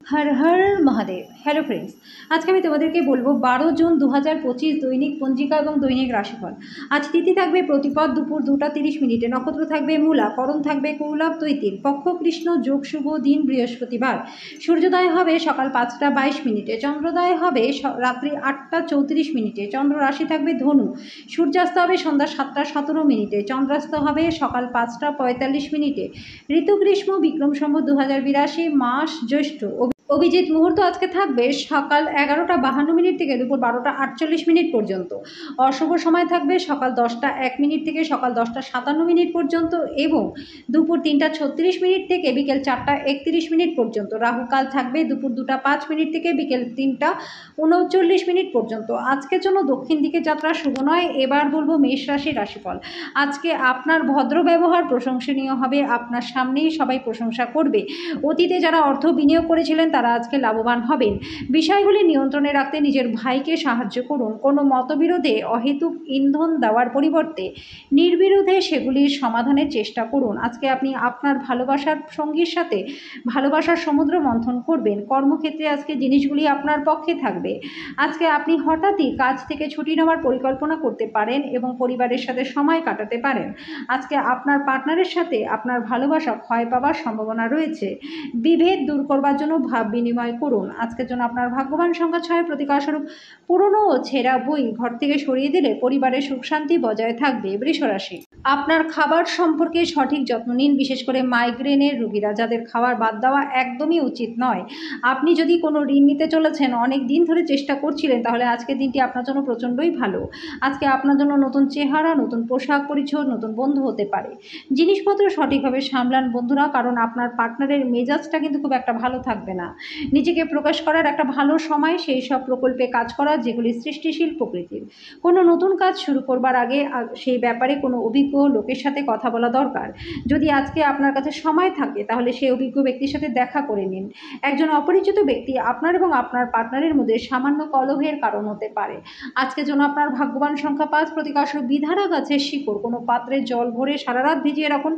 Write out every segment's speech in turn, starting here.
Har Har Mahadev. Hello friends, আজকে আমি তোমাদেরকে বলবো 12 জুন 2025 দৈনিক পঞ্জিকা এবং দৈনিক রাশিফল। আজ তিথি থাকবে প্রতিপদ দুপুর 2টা 30 মিনিটে, নক্ষত্র থাকবে মূলা, করণ থাকবে কৌলভ তৈতির, পক্ষ কৃষ্ণ, যোগ শুভ, দিন বৃহস্পতিবার। সূর্যোদয় হবে সকাল 5টা 22 মিনিটে, চন্দ্রোদয় হবে রাত্রি 8টা 34 মিনিটে, চন্দ্র রাশি থাকবে ধনু। সূর্যাস্ত হবে সন্ধ্যা 7টা 17 মিনিটে, চন্দ্রাস্ত হবে সকাল 5টা 45 মিনিটে। ঋতু গ্রীষ্ম, বিক্রম সম্বত 2082, মাস জ্যৈষ্ঠ। অভিজিৎ মুহূর্ত আজকে থাকবে সকাল 11টা 52 মিনিট থেকে দুপুর 12টা 48 মিনিট পর্যন্ত। অশুভ সময় থাকবে সকাল 10টা 1 মিনিট থেকে সকাল 10টা 57 মিনিট পর্যন্ত এবং দুপুর 3টা 36 মিনিট থেকে বিকেল 4টা 31 মিনিট পর্যন্ত। রাহুকাল থাকবে দুপুর 2টা 5 মিনিট থেকে বিকেল 3টা 39 মিনিট পর্যন্ত। আজকের জন্য দক্ষিণ দিকে যাত্রা শুভ নয়। এবার বলবো মেষ রাশির রাশিফল। আজকে আপনার ভদ্র ব্যবহার প্রশংসনীয় হবে, আপনার সামনেই সবাই প্রশংসা করবে। অতীতে যারা অর্থ বিনিয়োগ করেছিলেন তারা আজকে লাভবান হবেন। বিষয়গুলি নিয়ন্ত্রণে রাখতে নিজের ভাইকে সাহায্য করুন। কোনো মতবিরোধে অহেতুক ইন্ধন দেওয়ার পরিবর্তে নির্বিরোধে সেগুলির সমাধানের চেষ্টা করুন। আজকে আপনি আপনার ভালোবাসার সঙ্গীর সাথে ভালোবাসার সমুদ্র মন্থন করবেন। কর্মক্ষেত্রে আজকে জিনিসগুলি আপনার পক্ষে থাকবে। আজকে আপনি হঠাৎই কাজ থেকে ছুটি নেওয়ার পরিকল্পনা করতে পারেন এবং পরিবারের সাথে সময় কাটাতে পারেন। আজকে আপনার পার্টনারের সাথে আপনার ভালোবাসা ক্ষয় পাওয়ার সম্ভাবনা রয়েছে। বিভেদ দূর করবার জন্য ভাব বিনিময় করুন। আজকের জন্য আপনার ভাগ্যবান সংখ্যা 6, প্রতিকারস্বরূপ পুরনো ও ছেঁড়া বই ঘর থেকে সরিয়ে দিলে পরিবারের সুখ শান্তি বজায় থাকবে। বৃষরাশি, আপনার খাবার সম্পর্কে সঠিক যত্ন নিন, বিশেষ করে মাইগ্রেনের রোগীরা, যাদের খাবার বাদ দেওয়া একদমই উচিত নয়। আপনি যদি কোনো ঋণ নিতে চলেছেন, অনেক দিন ধরে চেষ্টা করছিলেন, তাহলে আজকের দিনটি আপনার জন্য প্রচণ্ডই ভালো। আজকে আপনার জন্য নতুন চেহারা, নতুন পোশাক পরিচ্ছদ, নতুন বন্ধু হতে পারে। জিনিসপত্র সঠিকভাবে সামলান বন্ধুরা, কারণ আপনার পার্টনারের মেজাজটা কিন্তু খুব একটা ভালো থাকবে না। নিজেকে প্রকাশ করার একটা ভালো সময় সেই সব প্রকল্পে কাজ করা যেগুলি সৃষ্টিশীল প্রকৃতির। কোনো নতুন কাজ শুরু করবার আগে সেই ব্যাপারে কোনো অভিজ্ঞ লোকের সাথে কথা বলা দরকার। যদি আজকে আপনার কাছে সময় থাকে তাহলে সেই অভিজ্ঞ ব্যক্তির সাথে দেখা করে নিন। একজন অপরিচিত ব্যক্তি আপনার এবং আপনার পার্টনারের মধ্যে সামান্য কলহের কারণ হতে পারে। আজকের জন্য আপনার ভাগ্যবান সংখ্যা 5, প্রতিকারস্বরূপ বিধারা গাছের শিকড় কোনো পাত্রে জল ভরে সারা রাত ভিজিয়ে রাখুন।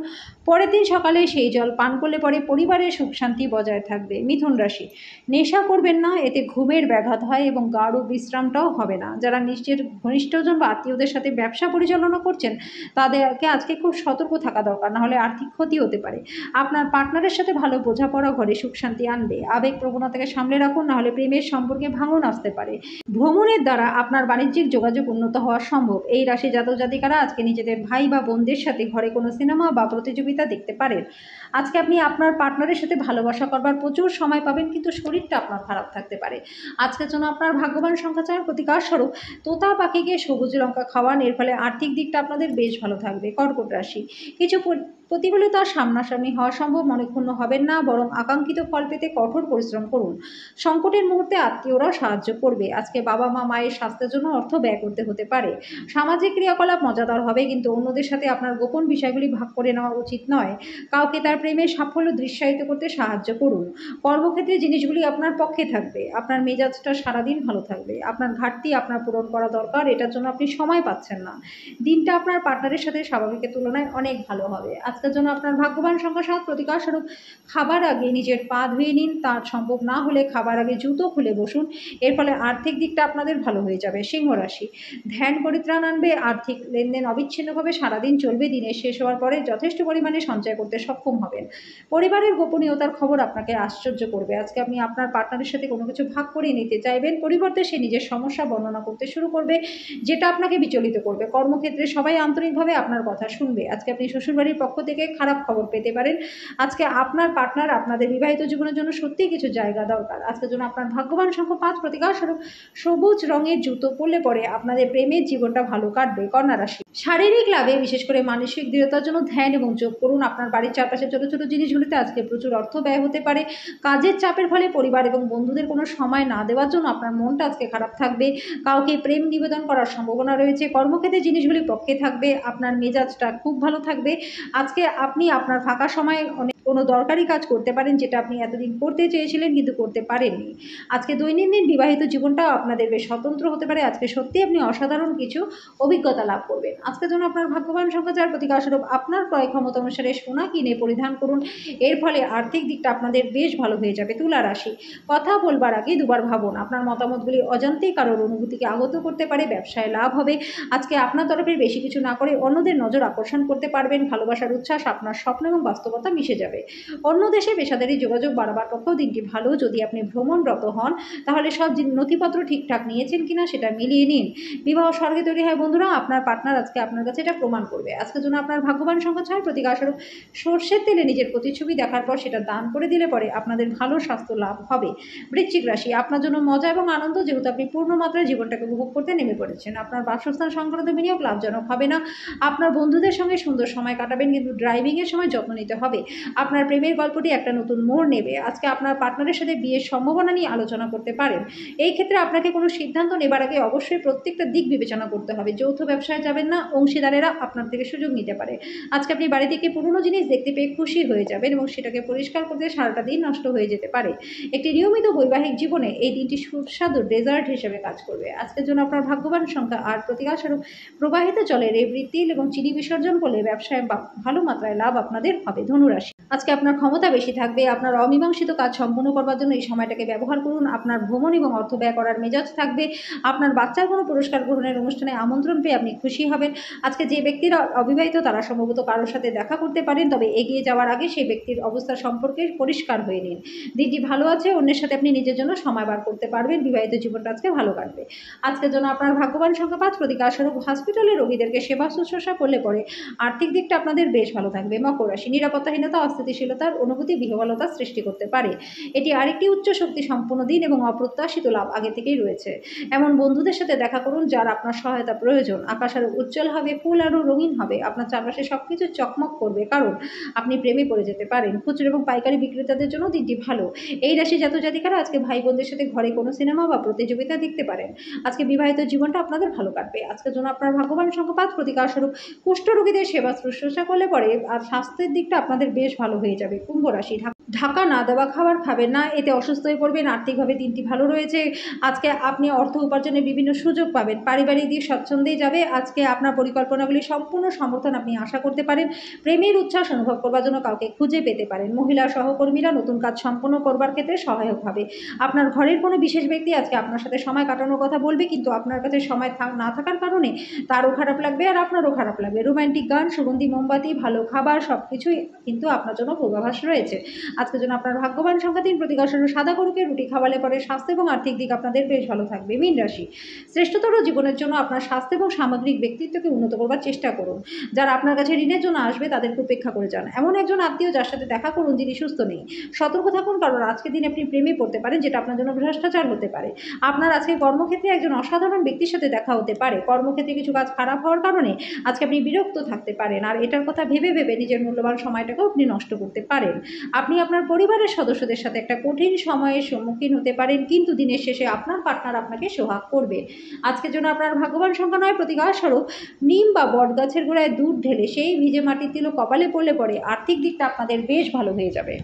পরের দিন সকালে সেই জল পান করলে পরে পরিবারের সুখ শান্তি বজায় থাকবে। মিথুন রাশি, নেশা করবেন না, এতে ঘুমের ব্যাঘাত হয় এবং গাঢ় বিশ্রামটাও হবে না। যারা নিজের ঘনিষ্ঠজন বা আত্মীয়দের সাথে ব্যবসা পরিচালনা করছেন তাদেরকে আজকে খুব সতর্ক থাকা দরকার, নাহলে আর্থিক ক্ষতি হতে পারে। আপনার পার্টনারের সাথে ভালো বোঝাপড়া ঘরে সুখ শান্তি আনবে। আবেগ প্রবণতাকে সামলে রাখুন, নাহলে প্রেমের সম্পর্কে ভাঙন আসতে পারে। ভ্রমণের দ্বারা আপনার বাণিজ্যিক যোগাযোগ উন্নত হওয়া সম্ভব। এই রাশি জাতক জাতিকারা আজকে নিজেদের ভাই বা বোনদের সাথে ঘরে কোনো সিনেমা বা প্রতিযোগিতা দেখতে পারেন। আজকে আপনি আপনার পার্টনারের সাথে ভালোবাসা করবার প্রচুর সময় পাবেন, কিন্তু শরীরটা আপনার খারাপ থাকতে পারে। আজকের জন্য আপনার ভাগ্যবান সংখ্যা 4, প্রতিকার স্বরূপ তোতা পাখিকে সবুজ লঙ্কা খাওয়ান, এর ফলে আর্থিক দিকটা আপনাদের বেশ ভালো থাকবে। কর্কট রাশি, কিছু প্রতিকূলতার সামনাসামনি হওয়া সম্ভব, মনে ক্ষুণ্ণ হবেন না, বরং আকাঙ্ক্ষিত ফল পেতে কঠোর পরিশ্রম করুন। সংকটের মুহূর্তে আত্মীয়রা সাহায্য করবে। আজকে বাবা মা মায়ের স্বাস্থ্যের জন্য অর্থ ব্যয় করতে হতে পারে। সামাজিক ক্রিয়াকলাপ মজাদার হবে, কিন্তু অন্যদের সাথে আপনার গোপন বিষয়গুলি ভাগ করে নেওয়া উচিত নয়। কাউকে তার প্রেমের সাফল্য দৃশ্যায়িত করতে সাহায্য করুন। কর্মক্ষেত্রে জিনিসগুলি আপনার পক্ষে থাকবে। আপনার মেজাজটা সারাদিন ভালো থাকবে। আপনার ঘাটতি আপনার পূরণ করা দরকার, এটার জন্য আপনি সময় পাচ্ছেন না। দিনটা আপনার পার্টনারের সাথে স্বাভাবিকের তুলনায় অনেক ভালো হবে। আজকের জন্য আপনার ভাগ্যবান সংখ্যা 7, প্রতিকার স্বরূপ খাবার আগে নিজের পা ধুয়ে নিন। তার সম্ভব না হলে খাবার আগে জুতো খুলে বসুন, এর ফলে আর্থিক দিকটা আপনাদের ভালো হয়ে যাবে। সিংহ রাশি, ধ্যান পরিত্রাণ আনবে, আর্থিক লেনদেন অবিচ্ছিন্নভাবে সারাদিন চলবে। দিনের শেষ হওয়ার পরে যথেষ্ট পরিমাণে সঞ্চয় করতে সক্ষম হবেন। পরিবারের গোপনীয়তার খবর আপনাকে আশ্চর্য করবে। আজকে আপনি আপনার পার্টনারের সাথে কোনো কিছু ভাগ করে নিতে চাইবেন, পরিবর্তে সে নিজের সমস্যা বর্ণনা করতে শুরু করবে, যেটা আপনাকে বিচলিত করবে। কর্মক্ষেত্রে সবাই আন্তরিকভাবে আপনার কথা শুনবে। আজকে আপনি শ্বশুরবাড়ির পক্ষ থেকে খারাপ খবর পেতে পারেন। আজকে আপনার পার্টনার আপনাদের বিবাহিত জীবনের জন্য সত্যিই কিছু জায়গা দরকার। আজকের জন্য আপনার ভাগ্যবান সংখ্যা 5, প্রতিকার স্বরূপ সবুজ রঙের জুতো পরলে পরে আপনাদের প্রেমের জীবনটা ভালো কাটবে। কন্যা রাশি, শারীরিক লাভে বিশেষ করে মানসিক দৃঢ়তার জন্য ধ্যান এবং যোগ করুন। আপনার বাড়ির চারপাশে ছোট ছোট জিনিসগুলিতে আজকে প্রচুর অর্থ ব্যয় হতে পারে। কাজের চাপের ফলে পরিবার এবং বন্ধুদের কোনো সময় না দেওয়ার জন্য আপনার মনটা আজকে খারাপ থাকবে। কাউকে প্রেম নিবেদন করার সম্ভাবনা রয়েছে। কর্মক্ষেত্রে জিনিসগুলি পক্ষে থাকবে। আপনার মেজাজটা খুব ভালো থাকবে। আজকে আপনি আপনার ফাঁকা সময় কোনো দরকারি কাজ করতে পারেন যেটা আপনি এতদিন করতে চেয়েছিলেন কিন্তু করতে পারেননি। আজকে দৈনন্দিন বিবাহিত জীবনটাও আপনাদের বেশ স্বতন্ত্র হতে পারে। আজকে সত্যিই আপনি অসাধারণ কিছু অভিজ্ঞতা লাভ করবেন। আজকের জন্য আপনার ভাগ্যবান সংখ্যা 4, প্রতিকারস্বরূপ আপনার ক্রয় ক্ষমতা অনুসারে সোনা কিনে পরিধান করুন। এর ফলে আর্থিক দিকটা আপনাদের বেশ ভালো হয়ে যাবে। তুলা রাশি, কথা বলবার আগে দুবার ভাবুন। আপনার মতামতগুলি অজান্তেই কারোর অনুভূতিকে আহত করতে পারে। ব্যবসায় লাভ হবে। আজকে আপনার তরফের বেশি কিছু না করে অন্যদের নজর আকর্ষণ করতে পারবেন। ভালোবাসার উচ্ছ্বাস আপনার স্বপ্ন এবং বাস্তবতা মিশে যাবে। অন্য দেশে পেশাদারি যোগাযোগ বাড়াবার পক্ষেও দিনটি ভালো। যদি আপনি ভ্রমণরত হন তাহলে সব নথিপত্র ঠিকঠাক নিয়েছেন কিনা সেটা মিলিয়ে নিন। বিবাহ স্বর্গে তৈরি হয় বন্ধুরা, আপনার পার্টনার আজকে আপনার কাছে এটা প্রমাণ করবে। আজকের জন্য আপনার ভাগ্যবান সংখ্যা 6, প্রতিকারস্বরূপ সর্ষের তেলে নিজের প্রতিচ্ছবি দেখার পর সেটা দান করে দিলে পরে আপনাদের ভালো স্বাস্থ্য লাভ হবে। বৃশ্চিক রাশি, আপনার জন্য মজা এবং আনন্দ, যেহেতু আপনি পূর্ণ মাত্রায় জীবনটাকে উপভোগ করতে নেমে পড়েছেন। আপনার বাসস্থান সংক্রান্ত বিনিয়োগ লাভজনক হবে না। আপনার বন্ধুদের সঙ্গে সুন্দর সময় কাটাবেন, কিন্তু ড্রাইভিংয়ের সময় যত্ন নিতে হবে। আপনার প্রেমের গল্পটি একটা নতুন মোড় নেবে। আজকে আপনার পার্টনারের সাথে বিয়ের সম্ভাবনা নিয়ে আলোচনা করতে পারেন। এই ক্ষেত্রে আপনাকে কোনো সিদ্ধান্ত নেবার আগে অবশ্যই প্রত্যেকটা দিক বিবেচনা করতে হবে। যৌথ ব্যবসায় যাবেন না, অংশীদারেরা আপনার থেকে সুযোগ নিতে পারে। আজকে আপনি বাড়ি থেকে পুরনো জিনিস দেখতে পেয়ে খুশি হয়ে যাবেন এবং সেটাকে পরিষ্কার করতে সারাটা দিন নষ্ট হয়ে যেতে পারে। একটি নিয়মিত বৈবাহিক জীবনে এই দিনটি সুস্বাদু ডেজার্ট হিসেবে কাজ করবে। আজকের জন্য আপনার ভাগ্যবান সংখ্যা 8, প্রতিকারস্বরূপ প্রবাহিত জলের এই তিল এবং চিনি বিসর্জন করলে ব্যবসায় ভালো মাত্রায় লাভ আপনাদের হবে। ধনুরাশি, আজকে আপনার ক্ষমতা বেশি থাকবে। আপনার অমীমাংসিত কাজ সম্পূর্ণ করবার জন্য এই সময়টাকে ব্যবহার করুন। আপনার ভ্রমণ এবং অর্থ ব্যয় করার মেজাজ থাকবে। আপনার বাচ্চার কোনো পুরস্কার গ্রহণের অনুষ্ঠানে আমন্ত্রণ পেয়ে আপনি খুশি হবেন। আজকে যে ব্যক্তিরা অবিবাহিত তারা সম্ভবত কারোর সাথে দেখা করতে পারেন, তবে এগিয়ে যাওয়ার আগে সেই ব্যক্তির অবস্থা সম্পর্কে পরিষ্কার হয়ে নিন। দিনটি ভালো আছে, অন্যের সাথে আপনি নিজের জন্য সময় বার করতে পারবেন। বিবাহিত জীবনটা আজকে ভালো কাটবে। আজকের জন্য আপনার ভাগ্যবান সংখ্যা 5, প্রতিকারস্বরূপ হসপিটালে রোগীদেরকে সেবা শুশ্রূষা করলে পরে আর্থিক দিকটা আপনাদের বেশ ভালো থাকবে। মকর রাশি, নিরাপত্তাহীনতা অস্থিতিশীলতার অনুভূতি বিহ্বলতার সৃষ্টি করতে পারে। এটি আরেকটি উচ্চ শক্তি সম্পন্ন দিন এবং অপ্রত্যাশিত লাভ আগে থেকেই রয়েছে। এমন বন্ধুদের সাথে দেখা করুন যার আপনার সহায়তা প্রয়োজন। আকাশ আরও উজ্জ্বল হবে, ফুল আরও রঙিন হবে। আপনার চারপাশে সবকিছু চকমক করবে, কারণ আপনি প্রেমে পড়ে যেতে পারেন। খুচরো এবং পাইকারি বিক্রেতাদের জন্য দিনটি ভালো। এই রাশি জাতজাতিকারা আজকে ভাই বোনদের সাথে ঘরে কোনো সিনেমা বা প্রতিযোগিতা দেখতে পারেন। আজকে বিবাহিত জীবনটা আপনাদের ভালো কাটবে। আজকের জন্য আপনার ভাগ্যবান সংখ্যা 5, প্রতিকারস্বরূপ কুষ্ঠরোগীদের সেবা শুশ্রূষা করলে পরে আর স্বাস্থ্যের দিকটা আপনাদের বেশ ভালো হয়ে যাবে। কুম্ভ রাশি, ঢাকা না দেওয়া খাবার খাবেন না, এতে অসুস্থ হয়ে পড়বেন। আর্থিকভাবে দিনটি ভালো রয়েছে। আজকে আপনি অর্থ উপার্জনের বিভিন্ন সুযোগ পাবেন। পারিবারিক দিক স্বচ্ছন্দেই যাবে। আজকে আপনার পরিকল্পনাগুলি সম্পূর্ণ সমর্থন আপনি আশা করতে পারেন। প্রেমের উচ্ছ্বাস অনুভব করবার জন্য কাউকে খুঁজে পেতে পারেন। মহিলা সহকর্মীরা নতুন কাজ সম্পন্ন করবার ক্ষেত্রে সহায়ক হবে। আপনার ঘরের কোনো বিশেষ ব্যক্তি আজকে আপনার সাথে সময় কাটানোর কথা বলবে, কিন্তু আপনার কাছে সময় না থাকার কারণে তারও খারাপ লাগবে আর আপনারও খারাপ লাগবে। রোমান্টিক গান, সুগন্ধি মোমবাতি, ভালো খাবার সবকিছুই কিন্তু আপনার জন্য পূর্বাভাস রয়েছে। আজকের জন্য আপনার ভাগ্যবান সংখ্যা 3, প্রতিকারস্বরূপ সাদা গরুকে রুটি খাওয়ালে পরে স্বাস্থ্য এবং আর্থিক দিক আপনাদের বেশ ভালো থাকবে। মীন রাশি, শ্রেষ্ঠতর জীবনের জন্য আপনার স্বাস্থ্য এবং সামগ্রিক ব্যক্তিত্বকে উন্নত করবার চেষ্টা করুন। যারা আপনার কাছে ঋণের জন্য আসবে তাদেরকে উপেক্ষা করে যান। এমন একজন আত্মীয় যার সাথে দেখা করুন যিনি সুস্থ নেই। সতর্ক থাকুন, কারণ আজকের দিন আপনি প্রেমে পড়তে পারেন, যেটা আপনার জন্য ভ্রষ্টাচার হতে পারে। আপনার আজকে কর্মক্ষেত্রে একজন অসাধারণ ব্যক্তির সাথে দেখা হতে পারে। কর্মক্ষেত্রে কিছু কাজ খারাপ হওয়ার কারণে আজকে আপনি বিরক্ত থাকতে পারেন, আর এটার কথা ভেবে ভেবে নিজের মূল্যবান সময়টাকেও আপনি নষ্ট করতে পারেন। আপনি আপনার পরিবারের সদস্যদের সাথে একটা কঠিন সময়ের সম্মুখীন হতে পারেন, কিন্তু দিনের শেষে আপনার পার্টনার আপনাকে সোহাগ করবে। আজকের জন্য আপনার ভাগ্যবান সংখ্যা 9, প্রতিকারস্বরূপ নিম বা বট গাছের গোড়ায় দুধ ঢেলে সেই ভিজে মাটির তিলক কপালে পড়লে পরে আর্থিক দিকটা আপনাদের বেশ ভালো হয়ে যাবে।